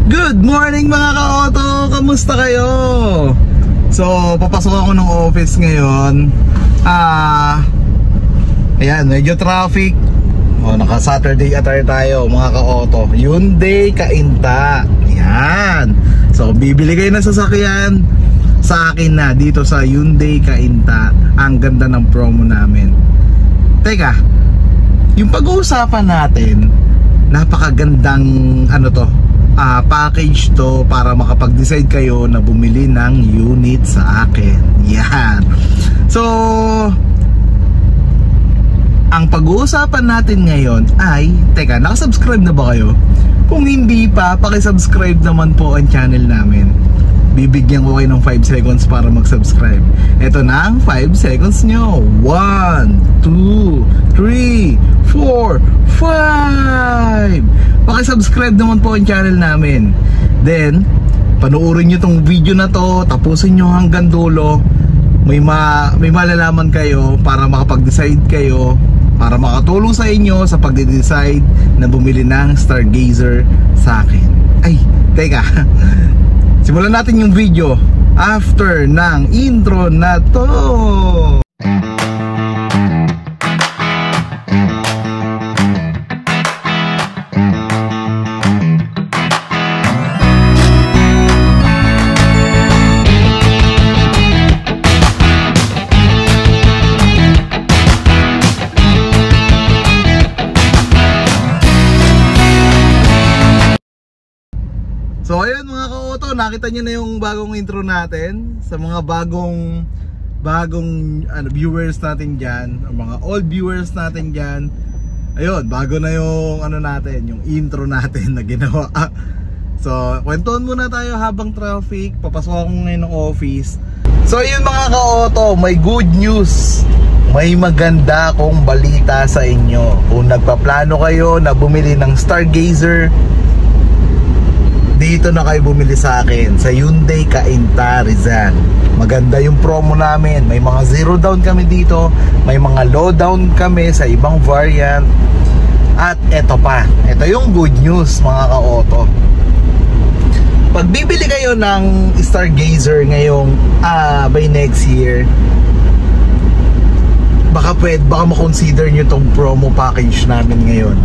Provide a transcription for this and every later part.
Good morning mga ka-auto! Kamusta kayo? So, papasok ako ng office ngayon. Ayan, medyo traffic. Naka Saturday attire tayo mga ka-auto. Hyundai Cainta. Ayan. So, bibili kayo ng sasakyan sa akin na dito sa Hyundai Cainta. Ang ganda ng promo namin. Teka, yung pag-uusapan natin, napakagandang package to para makapag-decide kayo na bumili ng unit sa akin. Yan. So, ang pag-uusapan natin ngayon ay, teka, nakasubscribe na ba kayo? Kung hindi pa, pakisubscribe naman po ang channel namin. Bibigyan ko kayo ng 5 seconds para mag-subscribe. Ito na ang 5 seconds nyo. 1, 2, 3, 4, 5. Pakisubscribe naman po ang channel namin. Then, panoorin nyo tong video na to, tapusin nyo hanggang dulo. May malalaman kayo para makapag-decide kayo, para makatulong sa inyo sa pagde-decide na bumili ng Stargazer sa akin. Ay, teka. Simulan natin yung video after ng intro na to. So ayun mga ka-auto, nakita nyo na yung bagong intro natin. Sa mga bagong viewers natin dyan, o mga old viewers natin dyan, ayun, bago na yung yung intro natin na ginawa. So kwentuhan muna tayo habang traffic. Papasok ako ngayon ng office. So ayun mga ka-auto, may good news. May maganda akong balita sa inyo. Kung nagpaplano kayo na bumili ng Stargazer, dito na kayo bumili sa akin sa Hyundai Cainta Rizal. Maganda yung promo namin. May mga zero down kami dito, may mga low down kami sa ibang variant. At eto pa, eto yung good news mga ka-auto. Pag bibili kayo ng Stargazer ngayong by next year, baka makonsider nyo tong promo package namin ngayon.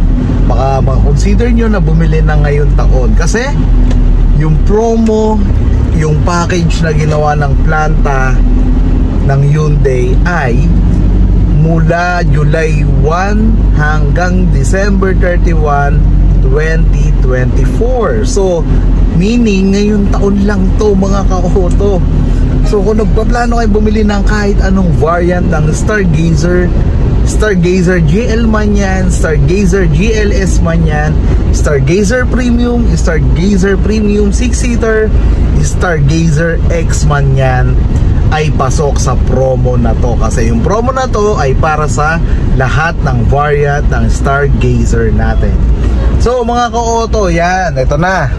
Baka makonsider nyo na bumili na ngayon taon. Kasi yung promo, yung package na ginawa ng planta ng Hyundai ay mula July 1 hanggang December 31, 2024. So meaning ngayon taon lang to mga ka-auto. So kung nagpaplano kayo bumili ng kahit anong variant ng Stargazer, Stargazer GL man yan, Stargazer GLS man yan, Stargazer Premium, Stargazer Premium 6-seater, Stargazer X man yan, ay pasok sa promo na to. Kasi yung promo na to ay para sa lahat ng variant ng Stargazer natin. So mga ka-auto, yan, ito na.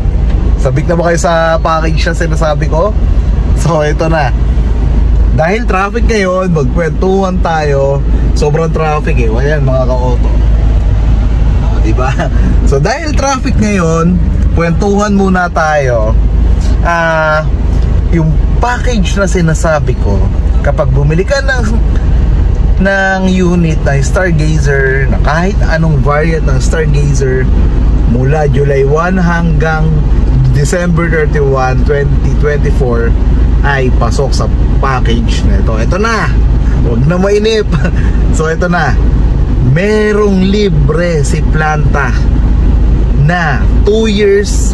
Sabik na ba kayo sa package na sinasabi ko? So ito na. Dahil traffic ngayon, magkwentuhan tayo. Sobrang traffic Ayan mga ka-auto. Diba? So dahil traffic ngayon, kwentuhan muna tayo. Yung package na sinasabi ko, kapag bumili ka ng unit na Stargazer, na kahit anong variant ng Stargazer, mula July 1 hanggang December 31, 2024, ay pasok sa package na ito. Ito na, huwag na mainip. So ito na, merong libre si planta na 2 years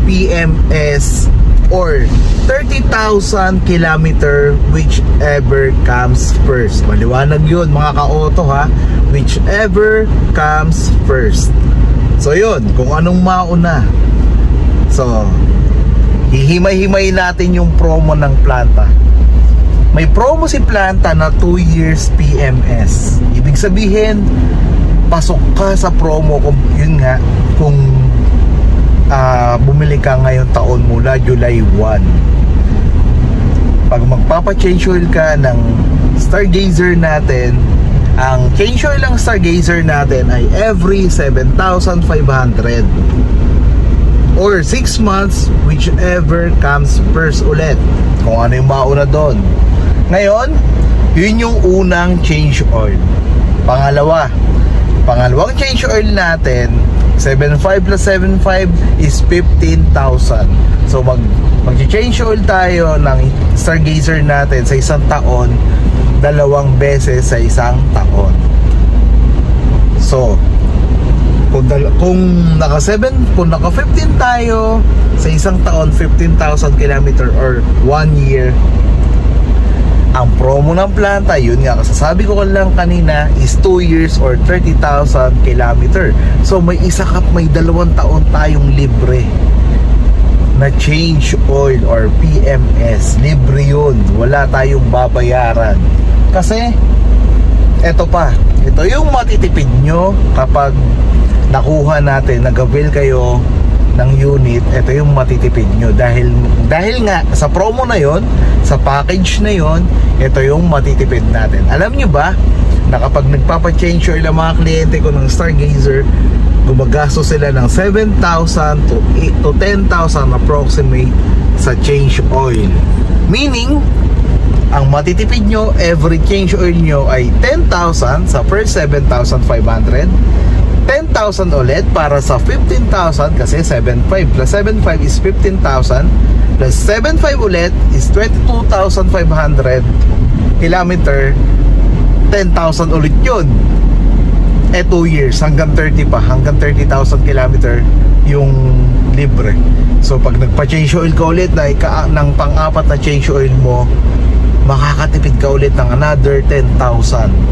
PMS or 30,000 kilometer, whichever comes first. Maliwanag yun mga ka-auto ha, whichever comes first. So yun, kung anong mauna. So hihimay-himay natin yung promo ng planta. May promo si planta na 2 years PMS. Ibig sabihin, pasok ka sa promo kung yun nga, kung bumili ka ngayon taon mula July 1. Pag magpapa-change oil ka ng Stargazer natin, ang change oil ng Stargazer natin ay every 7,500. or 6 months, whichever comes first ulit, kung ano yung mauna doon. Ngayon, yun yung unang change oil. Pangalawang change oil natin, 7.5 plus 7.5 is 15,000. So mag-change oil tayo ng Stargazer natin sa isang taon, 2 beses sa isang taon. So kung naka 15 tayo sa isang taon, 15,000 kilometer or 1 year, ang promo ng planta, yun nga kasasabi ko lang kanina, is 2 years or 30,000 kilometer. So may 2 taon tayong libre na change oil or PMS. Libre yun, wala tayong babayaran. Kasi ito yung matitipid nyo kapag nakuha natin, nag-avail kayo ng unit. Ito yung matitipid nyo dahil nga sa promo na yon, sa package na yon, ito yung matitipid natin. Alam nyo ba na kapag nagpapa-change oil ang mga kliyente ko ng Stargazer, gumagastos sila ng 7,000 to 10,000 approximate sa change oil. Meaning, ang matitipid nyo every change oil nyo ay 10,000 sa first 7,500, 10,000 ulit para sa 15,000 kasi 7.5 plus 7.5 is 15,000 plus 7.5 ulit is 22,500 kilometer, 10,000 ulit yun. 2 years hanggang 30 pa, hanggang 30,000 kilometer yung libre. So pag nagpa-change oil ka ulit ng pang-apat na change oil mo, makakatipid ka ulit ng another 10,000,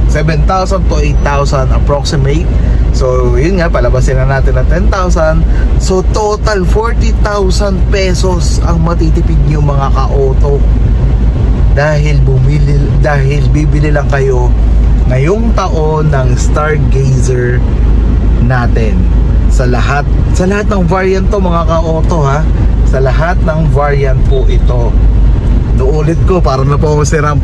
7,000 to 8,000 approximate. So yun nga, palabasin na natin na 10,000. So total 40,000 pesos ang matitipid nyo mga ka-auto dahil bibili lang kayo ngayong taon ng Stargazer natin. Sa lahat ng variant to mga ka-auto ha, sa lahat ng variant po ito. Uulit ko para na po masirang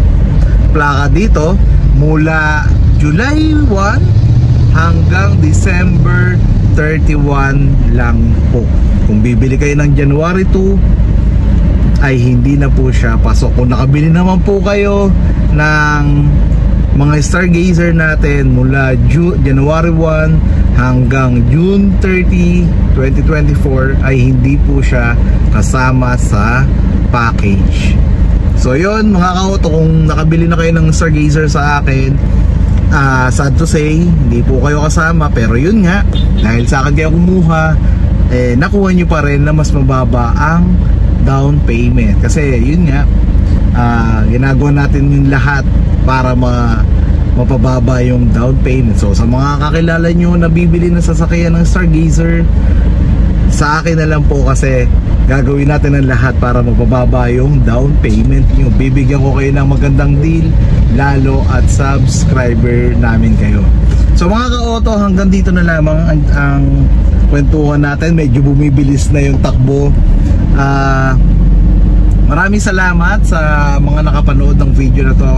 plaka dito, mula July 1 hanggang December 31 lang po. Kung bibili kayo ng January 2 ay hindi na po siya pasok. Kung nakabili naman po kayo ng mga Stargazer natin mula January 1 hanggang June 30, 2024 ay hindi po siya kasama sa package. So yun mga ka-auto, kung nakabili na kayo ng Stargazer sa akin, sad to say, hindi po kayo kasama. Pero yun nga, dahil sa akin kayo kumuha, nakuha nyo pa rin na mas mababa ang down payment. Kasi yun nga, ginagawa natin yung lahat para mapababa yung down payment. So sa mga kakilala nyo na bibili na sasakyan ng Stargazer, sa akin na lang po kasi gagawin natin ang lahat para mapababa yung down payment nyo. Bibigyan ko kayo ng magandang deal, lalo at subscriber namin kayo. So mga ka-auto, hanggang dito na lamang ang kwentuhan natin. Medyo bumibilis na yung takbo. Maraming salamat sa mga nakapanood ng video na to.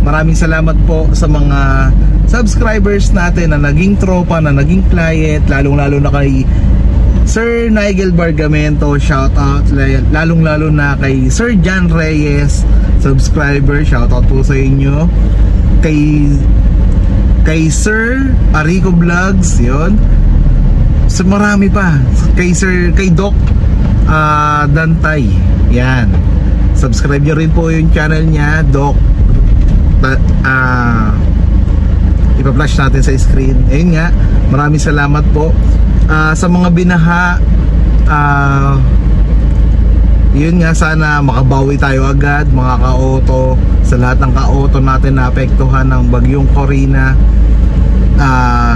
Maraming salamat po sa mga subscribers natin na naging tropa, na naging client, lalong-lalo na kay Sir Nigel Bargamento, shout out, lalong-lalo na kay Sir John Reyes, subscriber, shout out po sa inyo. Kay Sir Arico Vlogs, yun. So marami pa. Kay Doc Dantay, yan. Subscribe nyo rin po yung channel niya, Doc. Ipa-flash natin sa screen. Ayun nga, maraming salamat po. Sa mga binaha, yun nga, sana makabawi tayo agad mga ka-auto. Sa lahat ng ka-auto natin na apektuhan ng bagyong Corina,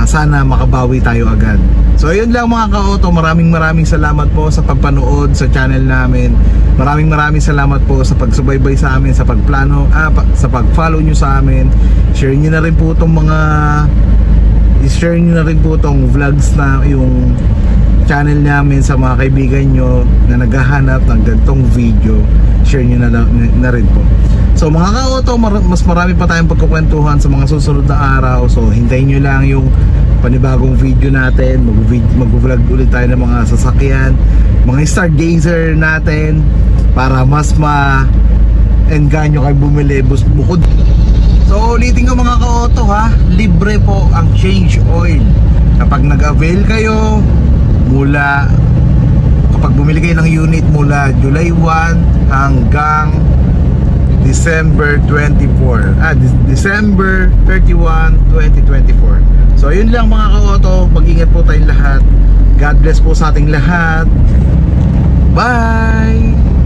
sana makabawi tayo agad. So yun lang mga ka-auto, maraming salamat po sa pagpanood sa channel namin. Maraming salamat po sa pagsubaybay sa amin, sa pagplano, sa pag-follow nyo sa amin. Share nyo na rin po itong vlogs na yung channel namin sa mga kaibigan nyo na naghahanap ng ganitong video. Share nyo na rin po. So mga ka-auto, mas marami pa tayong pagkukwentuhan sa mga susunod na araw. So hintayin nyo lang yung panibagong video natin. Mag-vlog ulit tayo ng mga sasakyan, mga stargazer natin, para mas ma-engganyo kayo bumili bukod. So ulitin ko mga ka-auto ha, libre po ang change oil kapag nag-avail kayo mula, kapag bumili kayo ng unit mula July 1 hanggang December 31, 2024. So yun lang mga ka-auto, mag-ingat po tayong lahat. God bless po sa ating lahat. Bye!